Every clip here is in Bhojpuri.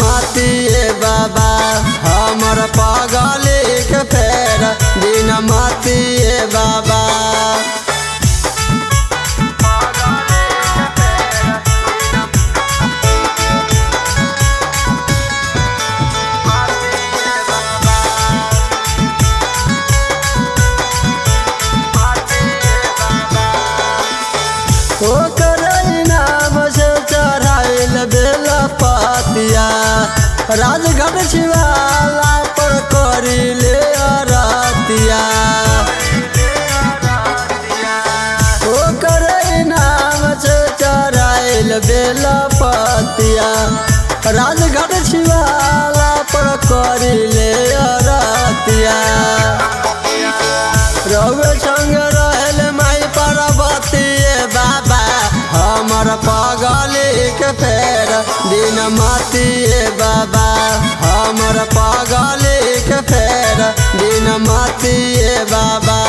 मातिए बाबा हमर पागले के फेर दिन मातिए बाबा। राजघाट शिवाला पर करिले आरतिया ओकर नाम से चढ़ाइल बेला पतिया। राजघाट शिवाला पर करिले आरतिया रउए संग रहल माई पार्वती बाबा हमर पागले के फेर दिन मातिए बाबा हमर पागले के फेर दिन मातिए बाबा।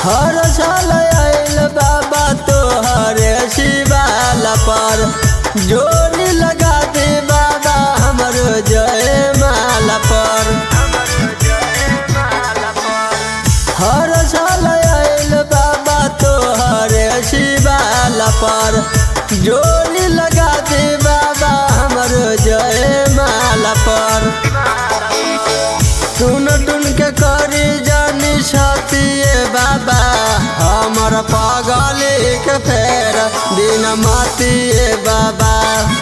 हर साल आइल बाबा तोहरे शिवाला पर जोड़ी लगा दे बाबा हमर जय माला पर। हर साल आइल बाबा तोहरे शिवाला पर जोड़ी लगा दे बाबा हमर जय माला पर। टुन टुन के करी जानी साथिए बाबा हमर पागले के फेर दिन मातिए बाबा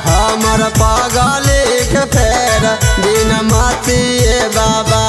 हमर पागले के फेर दिन मातिए बाबा।